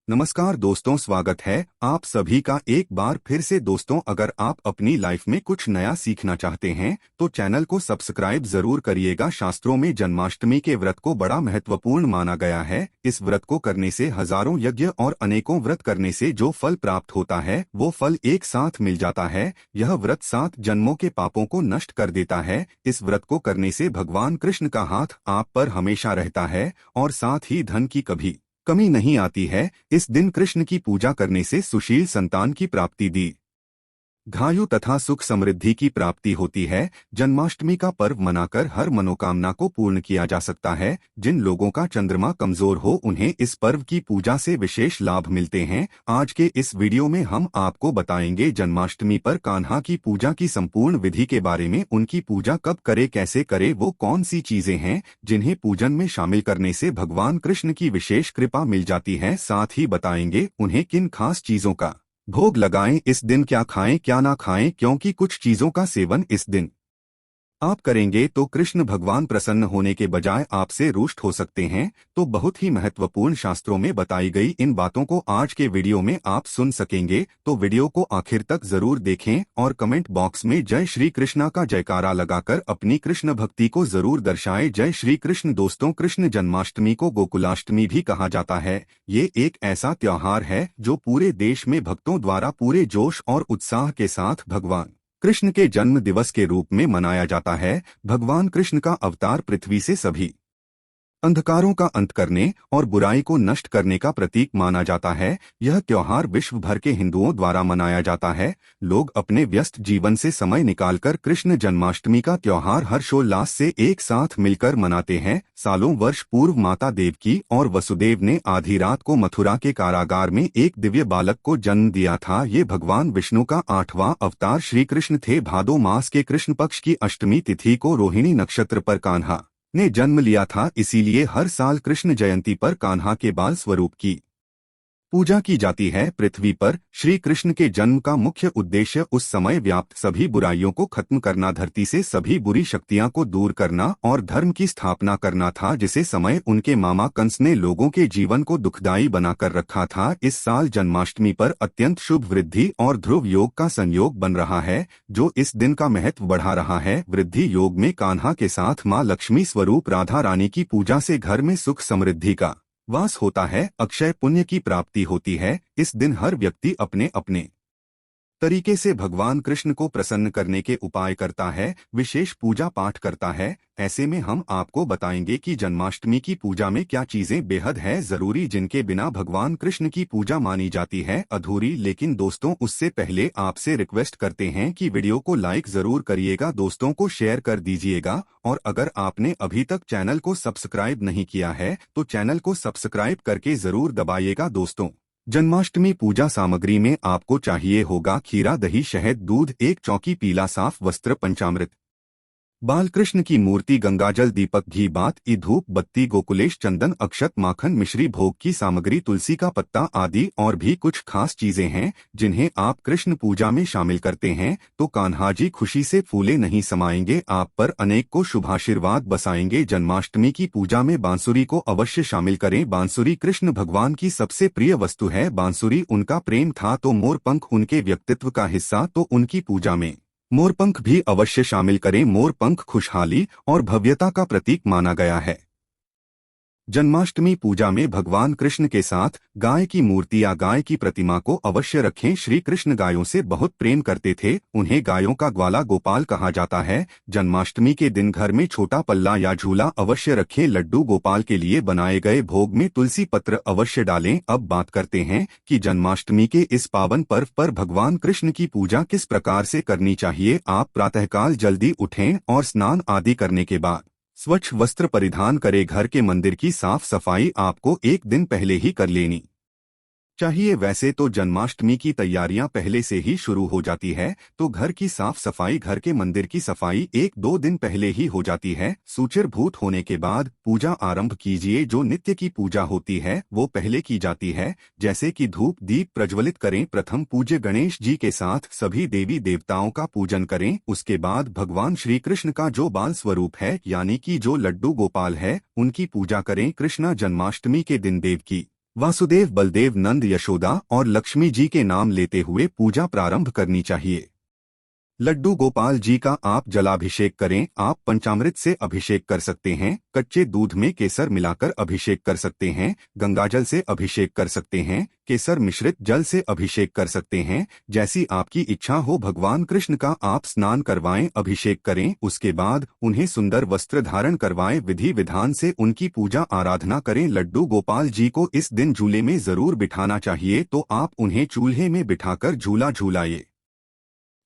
नमस्कार दोस्तों, स्वागत है आप सभी का एक बार फिर से। दोस्तों, अगर आप अपनी लाइफ में कुछ नया सीखना चाहते हैं तो चैनल को सब्सक्राइब जरूर करिएगा। शास्त्रों में जन्माष्टमी के व्रत को बड़ा महत्वपूर्ण माना गया है। इस व्रत को करने से हजारों यज्ञ और अनेकों व्रत करने से जो फल प्राप्त होता है वो फल एक साथ मिल जाता है। यह व्रत 7 जन्मों के पापों को नष्ट कर देता है। इस व्रत को करने से भगवान कृष्ण का हाथ आप पर हमेशा रहता है और साथ ही धन की कभी कमी नहीं आती है। इस दिन कृष्ण की पूजा करने से सुशील संतान की प्राप्ति दी घायु तथा सुख समृद्धि की प्राप्ति होती है। जन्माष्टमी का पर्व मनाकर हर मनोकामना को पूर्ण किया जा सकता है। जिन लोगों का चंद्रमा कमजोर हो उन्हें इस पर्व की पूजा से विशेष लाभ मिलते हैं। आज के इस वीडियो में हम आपको बताएंगे जन्माष्टमी पर कान्हा की पूजा की संपूर्ण विधि के बारे में। उनकी पूजा कब करे, कैसे करे, वो कौन सी चीजें हैं जिन्हें पूजन में शामिल करने से भगवान कृष्ण की विशेष कृपा मिल जाती है। साथ ही बताएंगे उन्हें किन खास चीजों का भोग लगाएं, इस दिन क्या खाएं क्या ना खाएं, क्योंकि कुछ चीजों का सेवन इस दिन आप करेंगे तो कृष्ण भगवान प्रसन्न होने के बजाय आपसे रुष्ट हो सकते हैं। तो बहुत ही महत्वपूर्ण शास्त्रों में बताई गई इन बातों को आज के वीडियो में आप सुन सकेंगे। तो वीडियो को आखिर तक जरूर देखें और कमेंट बॉक्स में जय श्री कृष्णा का जयकारा लगाकर अपनी कृष्ण भक्ति को जरूर दर्शाएं। जय श्री कृष्ण। दोस्तों, कृष्ण जन्माष्टमी को गोकुलाष्टमी भी कहा जाता है। ये एक ऐसा त्योहार है जो पूरे देश में भक्तों द्वारा पूरे जोश और उत्साह के साथ भगवान कृष्ण के जन्म दिवस के रूप में मनाया जाता है। भगवान कृष्ण का अवतार पृथ्वी से सभी अंधकारों का अंत करने और बुराई को नष्ट करने का प्रतीक माना जाता है। यह त्योहार विश्व भर के हिंदुओं द्वारा मनाया जाता है। लोग अपने व्यस्त जीवन से समय निकालकर कृष्ण जन्माष्टमी का त्योहार हर्षोल्लास से एक साथ मिलकर मनाते हैं। सालों वर्ष पूर्व माता देवकी और वसुदेव ने आधी रात को मथुरा के कारागार में एक दिव्य बालक को जन्म दिया था। ये भगवान विष्णु का 8वां अवतार श्री कृष्ण थे। भादो मास के कृष्ण पक्ष की अष्टमी तिथि को रोहिणी नक्षत्र पर कान्हा ने जन्म लिया था। इसीलिए हर साल कृष्ण जयंती पर कान्हा के बाल स्वरूप की पूजा की जाती है। पृथ्वी पर श्री कृष्ण के जन्म का मुख्य उद्देश्य उस समय व्याप्त सभी बुराइयों को खत्म करना, धरती से सभी बुरी शक्तियां को दूर करना और धर्म की स्थापना करना था, जिसे समय उनके मामा कंस ने लोगों के जीवन को दुखदायी बनाकर रखा था। इस साल जन्माष्टमी पर अत्यंत शुभ वृद्धि और ध्रुव योग का संयोग बन रहा है, जो इस दिन का महत्व बढ़ा रहा है। वृद्धि योग में कान्हा के साथ मां लक्ष्मी स्वरूप राधा रानी की पूजा से घर में सुख समृद्धि का वास होता है, अक्षय पुण्य की प्राप्ति होती है। इस दिन हर व्यक्ति अपने अपने तरीके से भगवान कृष्ण को प्रसन्न करने के उपाय करता है, विशेष पूजा पाठ करता है। ऐसे में हम आपको बताएंगे कि जन्माष्टमी की पूजा में क्या चीजें बेहद है जरूरी, जिनके बिना भगवान कृष्ण की पूजा मानी जाती है अधूरी। लेकिन दोस्तों, उससे पहले आपसे रिक्वेस्ट करते हैं कि वीडियो को लाइक जरूर करिएगा, दोस्तों को शेयर कर दीजिएगा और अगर आपने अभी तक चैनल को सब्सक्राइब नहीं किया है तो चैनल को सब्सक्राइब करके जरूर दबाइएगा। दोस्तों, जन्माष्टमी पूजा सामग्री में आपको चाहिए होगा खीरा, दही, शहद, दूध, एक चौकी, पीला साफ वस्त्र, पंचामृत, बालकृष्ण की मूर्ति, गंगाजल, दीपक, घी, बात, धूप, बत्ती, गोकुलेश, चंदन, अक्षत, माखन, मिश्री, भोग की सामग्री, तुलसी का पत्ता आदि और भी कुछ खास चीजें हैं जिन्हें आप कृष्ण पूजा में शामिल करते हैं तो कान्हा जी खुशी से फूले नहीं समाएंगे, आप पर अनेक को शुभाशीर्वाद बसाएंगे। जन्माष्टमी की पूजा में बांसुरी को अवश्य शामिल करें। बांसुरी कृष्ण भगवान की सबसे प्रिय वस्तु है। बांसुरी उनका प्रेम था तो मोरपंख उनके व्यक्तित्व का हिस्सा, तो उनकी पूजा में मोरपंख भी अवश्य शामिल करें। मोरपंख खुशहाली और भव्यता का प्रतीक माना गया है। जन्माष्टमी पूजा में भगवान कृष्ण के साथ गाय की मूर्ति या गाय की प्रतिमा को अवश्य रखें। श्री कृष्ण गायों से बहुत प्रेम करते थे, उन्हें गायों का ग्वाला गोपाल कहा जाता है। जन्माष्टमी के दिन घर में छोटा पल्ला या झूला अवश्य रखें। लड्डू गोपाल के लिए बनाए गए भोग में तुलसी पत्र अवश्य डालें। अब बात करते हैं कि जन्माष्टमी के इस पावन पर्व पर भगवान कृष्ण की पूजा किस प्रकार से करनी चाहिए। आप प्रातःकाल जल्दी उठें और स्नान आदि करने के बाद स्वच्छ वस्त्र परिधान करें। घर के मंदिर की साफ सफाई आपको एक दिन पहले ही कर लेनी चाहिए। वैसे तो जन्माष्टमी की तैयारियां पहले से ही शुरू हो जाती है, तो घर की साफ सफाई, घर के मंदिर की सफाई 1-2 दिन पहले ही हो जाती है। सुचिरभूत होने के बाद पूजा आरंभ कीजिए। जो नित्य की पूजा होती है वो पहले की जाती है, जैसे कि धूप दीप प्रज्वलित करें। प्रथम पूज्य गणेश जी के साथ सभी देवी देवताओं का पूजन करें। उसके बाद भगवान श्री कृष्ण का जो बाल स्वरूप है यानी कि जो लड्डू गोपाल है उनकी पूजा करें। कृष्णा जन्माष्टमी के दिन देवकी वासुदेव, बलदेव, नंद, यशोदा और लक्ष्मी जी के नाम लेते हुए पूजा प्रारंभ करनी चाहिए। लड्डू गोपाल जी का आप जलाभिषेक करें। आप पंचामृत से अभिषेक कर सकते हैं, कच्चे दूध में केसर मिलाकर अभिषेक कर सकते हैं, गंगाजल से अभिषेक कर सकते हैं, केसर मिश्रित जल से अभिषेक कर सकते हैं, जैसी आपकी इच्छा हो। भगवान कृष्ण का आप स्नान करवाएं, अभिषेक करें, उसके बाद उन्हें सुंदर वस्त्र धारण करवाएं, विधि विधान से उनकी पूजा आराधना करें। लड्डू गोपाल जी को इस दिन झूले में जरूर बिठाना चाहिए, तो आप उन्हें चूल्हे में बिठाकर झूला झूलाइए।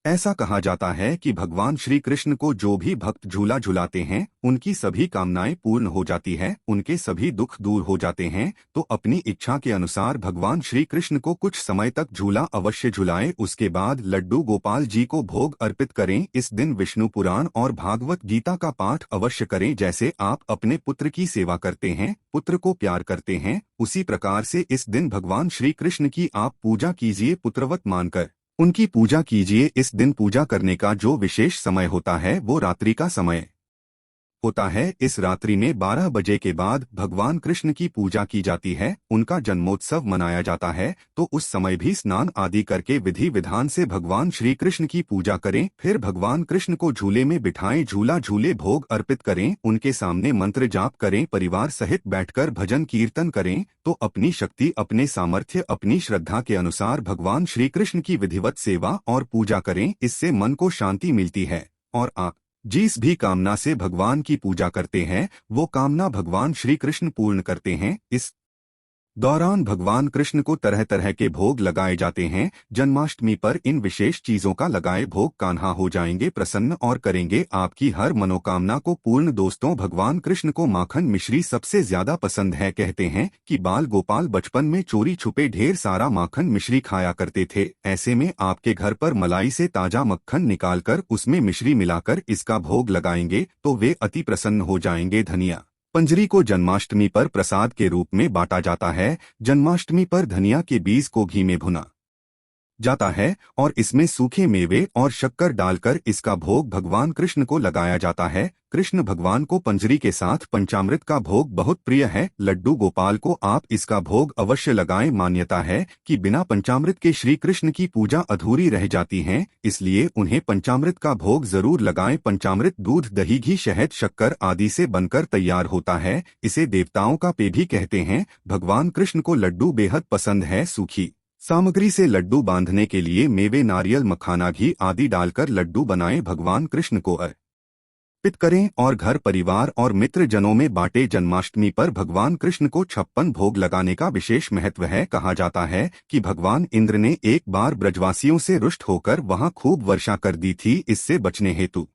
ऐसा कहा जाता है कि भगवान श्री कृष्ण को जो भी भक्त झूला झुलाते हैं उनकी सभी कामनाएं पूर्ण हो जाती है, उनके सभी दुख दूर हो जाते हैं। तो अपनी इच्छा के अनुसार भगवान श्री कृष्ण को कुछ समय तक झूला अवश्य झुलाएं। उसके बाद लड्डू गोपाल जी को भोग अर्पित करें। इस दिन विष्णु पुराण और भागवत गीता का पाठ अवश्य करें। जैसे आप अपने पुत्र की सेवा करते हैं, पुत्र को प्यार करते हैं, उसी प्रकार से इस दिन भगवान श्री कृष्ण की आप पूजा कीजिए, पुत्रवत मानकर उनकी पूजा कीजिए। इस दिन पूजा करने का जो विशेष समय होता है वो रात्रि का समय होता है। इस रात्रि में 12 बजे के बाद भगवान कृष्ण की पूजा की जाती है, उनका जन्मोत्सव मनाया जाता है। तो उस समय भी स्नान आदि करके विधि विधान से भगवान श्री कृष्ण की पूजा करें। फिर भगवान कृष्ण को झूले में बिठाएं, झूला झूले, भोग अर्पित करें, उनके सामने मंत्र जाप करें, परिवार सहित बैठकर भजन कीर्तन करें। तो अपनी शक्ति, अपने सामर्थ्य, अपनी श्रद्धा के अनुसार भगवान श्री कृष्ण की विधिवत सेवा और पूजा करें। इससे मन को शांति मिलती है और आप जिस भी कामना से भगवान की पूजा करते हैं वो कामना भगवान श्री कृष्ण पूर्ण करते हैं। इस दौरान भगवान कृष्ण को तरह तरह के भोग लगाए जाते हैं। जन्माष्टमी पर इन विशेष चीजों का लगाए भोग कान्हा हो जाएंगे प्रसन्न और करेंगे आपकी हर मनोकामना को पूर्ण। दोस्तों, भगवान कृष्ण को माखन मिश्री सबसे ज्यादा पसंद है। कहते हैं कि बाल गोपाल बचपन में चोरी छुपे ढेर सारा माखन मिश्री खाया करते थे। ऐसे में आपके घर पर मलाई से ताजा मक्खन निकालकर उसमें मिश्री मिलाकर इसका भोग लगाएंगे तो वे अति प्रसन्न हो जाएंगे। धनिया पंजरी को जन्माष्टमी पर प्रसाद के रूप में बांटा जाता है। जन्माष्टमी पर धनिया के बीज को घी में भुना जाता है और इसमें सूखे मेवे और शक्कर डालकर इसका भोग भगवान कृष्ण को लगाया जाता है। कृष्ण भगवान को पंजरी के साथ पंचामृत का भोग बहुत प्रिय है। लड्डू गोपाल को आप इसका भोग अवश्य लगाएं। मान्यता है कि बिना पंचामृत के श्री कृष्ण की पूजा अधूरी रह जाती है, इसलिए उन्हें पंचामृत का भोग जरूर लगाएं। पंचामृत दूध, दही, घी, शहद, शक्कर आदि से बनकर तैयार होता है। इसे देवताओं का पेय भी कहते हैं। भगवान कृष्ण को लड्डू बेहद पसंद है। सूखी सामग्री से लड्डू बांधने के लिए मेवे, नारियल, मखाना, घी आदि डालकर लड्डू बनाएं, भगवान कृष्ण को अर्पित करें और घर परिवार और मित्र जनों में बांटे। जन्माष्टमी पर भगवान कृष्ण को 56 भोग लगाने का विशेष महत्व है। कहा जाता है कि भगवान इंद्र ने एक बार ब्रजवासियों से रुष्ट होकर वहां खूब वर्षा कर दी थी। इससे बचने हेतु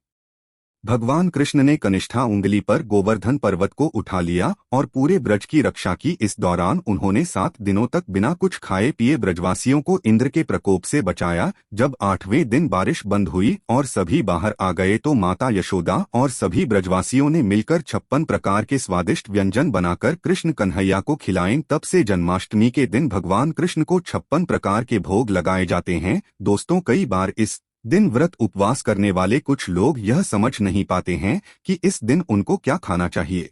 भगवान कृष्ण ने कनिष्ठा उंगली पर गोवर्धन पर्वत को उठा लिया और पूरे ब्रज की रक्षा की। इस दौरान उन्होंने 7 दिनों तक बिना कुछ खाए पिए ब्रजवासियों को इंद्र के प्रकोप से बचाया। जब 8वें दिन बारिश बंद हुई और सभी बाहर आ गए तो माता यशोदा और सभी ब्रजवासियों ने मिलकर 56 प्रकार के स्वादिष्ट व्यंजन बनाकर कृष्ण कन्हैया को खिलाएं। तब से जन्माष्टमी के दिन भगवान कृष्ण को 56 प्रकार के भोग लगाए जाते हैं। दोस्तों, कई बार इस दिन व्रत उपवास करने वाले कुछ लोग यह समझ नहीं पाते हैं कि इस दिन उनको क्या खाना चाहिए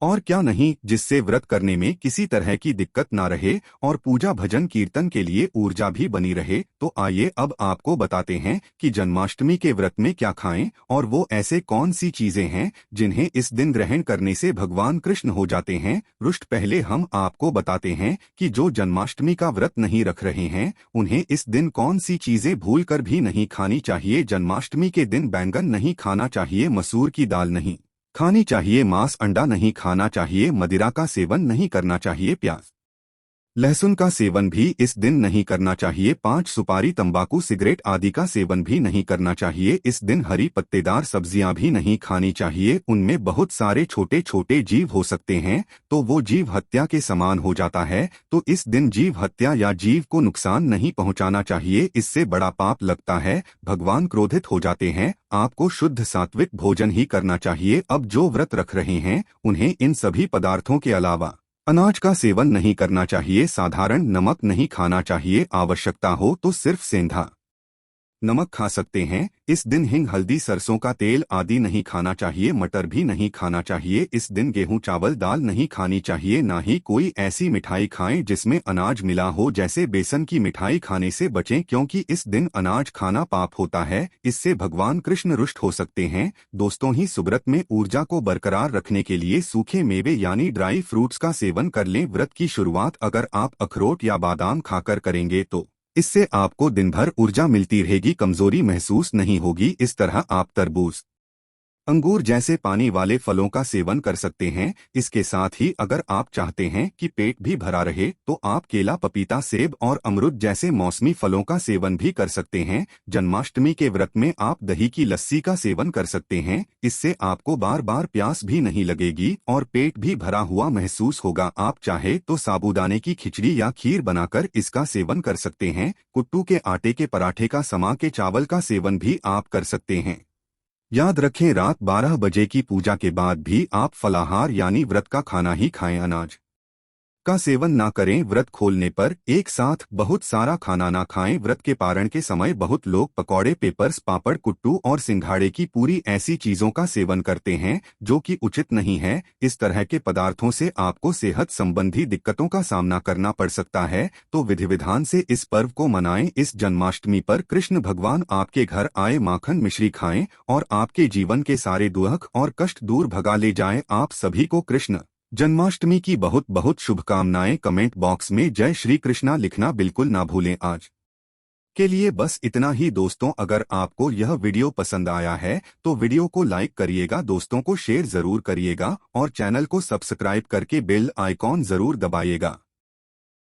और क्या नहीं, जिससे व्रत करने में किसी तरह की दिक्कत ना रहे और पूजा भजन कीर्तन के लिए ऊर्जा भी बनी रहे। तो आइए अब आपको बताते हैं कि जन्माष्टमी के व्रत में क्या खाएं और वो ऐसे कौन सी चीजें हैं जिन्हें इस दिन ग्रहण करने से भगवान कृष्ण हो जाते हैं रुष्ट। पहले हम आपको बताते हैं कि जो जन्माष्टमी का व्रत नहीं रख रहे हैं उन्हें इस दिन कौन सी चीजें भूल कर भी नहीं खानी चाहिए। जन्माष्टमी के दिन बैंगन नहीं खाना चाहिए, मसूर की दाल नहीं खानी चाहिए, मांस अंडा नहीं खाना चाहिए, मदिरा का सेवन नहीं करना चाहिए, प्याज लहसुन का सेवन भी इस दिन नहीं करना चाहिए, 5 सुपारी, तंबाकू, सिगरेट आदि का सेवन भी नहीं करना चाहिए। इस दिन हरी पत्तेदार सब्जियां भी नहीं खानी चाहिए, उनमें बहुत सारे छोटे छोटे जीव हो सकते हैं तो वो जीव हत्या के समान हो जाता है। तो इस दिन जीव हत्या या जीव को नुकसान नहीं पहुंचाना चाहिए, इससे बड़ा पाप लगता है, भगवान क्रोधित हो जाते हैं। आपको शुद्ध सात्विक भोजन ही करना चाहिए। अब जो व्रत रख रहे हैं उन्हें इन सभी पदार्थों के अलावा अनाज का सेवन नहीं करना चाहिए, साधारण नमक नहीं खाना चाहिए, आवश्यकता हो तो सिर्फ सेंधा नमक खा सकते हैं। इस दिन हिंग, हल्दी, सरसों का तेल आदि नहीं खाना चाहिए। मटर भी नहीं खाना चाहिए। इस दिन गेहूं, चावल, दाल नहीं खानी चाहिए। ना ही कोई ऐसी मिठाई खाएं जिसमें अनाज मिला हो, जैसे बेसन की मिठाई खाने से बचें, क्योंकि इस दिन अनाज खाना पाप होता है। इससे भगवान कृष्ण रुष्ट हो सकते हैं। दोस्तों, ही सुव्रत में ऊर्जा को बरकरार रखने के लिए सूखे मेवे यानी ड्राई फ्रूट्स का सेवन कर लें। व्रत की शुरुआत अगर आप अखरोट या बादाम खाकर करेंगे तो इससे आपको दिन भर ऊर्जा मिलती रहेगी, कमजोरी महसूस नहीं होगी। इस तरह आप तरबूज, अंगूर जैसे पानी वाले फलों का सेवन कर सकते हैं। इसके साथ ही अगर आप चाहते हैं कि पेट भी भरा रहे तो आप केला, पपीता, सेब और अमरूद जैसे मौसमी फलों का सेवन भी कर सकते हैं। जन्माष्टमी के व्रत में आप दही की लस्सी का सेवन कर सकते हैं। इससे आपको बार बार प्यास भी नहीं लगेगी और पेट भी भरा हुआ महसूस होगा। आप चाहे तो साबूदाने की खिचड़ी या खीर बनाकर इसका सेवन कर सकते हैं। कुट्टू के आटे के पराठे का, समा के चावल का सेवन भी आप कर सकते हैं। याद रखें, रात 12 बजे की पूजा के बाद भी आप फलाहार यानी व्रत का खाना ही खाएं। अनाज का सेवन ना करें। व्रत खोलने पर एक साथ बहुत सारा खाना ना खाएं। व्रत के पारण के समय बहुत लोग पकौड़े, पेपर्स, पापड़, कुट्टू और सिंघाड़े की पूरी ऐसी चीजों का सेवन करते हैं जो कि उचित नहीं है। इस तरह के पदार्थों से आपको सेहत संबंधी दिक्कतों का सामना करना पड़ सकता है। तो विधि विधान से इस पर्व को मनाएं। इस जन्माष्टमी पर कृष्ण भगवान आपके घर आए, माखन मिश्री खाएं और आपके जीवन के सारे दुख और कष्ट दूर भगा ले जाएं। आप सभी को कृष्ण जन्माष्टमी की बहुत बहुत शुभकामनाएं। कमेंट बॉक्स में जय श्री कृष्णा लिखना बिल्कुल ना भूलें। आज के लिए बस इतना ही दोस्तों। अगर आपको यह वीडियो पसंद आया है तो वीडियो को लाइक करिएगा, दोस्तों को शेयर जरूर करिएगा और चैनल को सब्सक्राइब करके बेल आइकॉन जरूर दबाइएगा।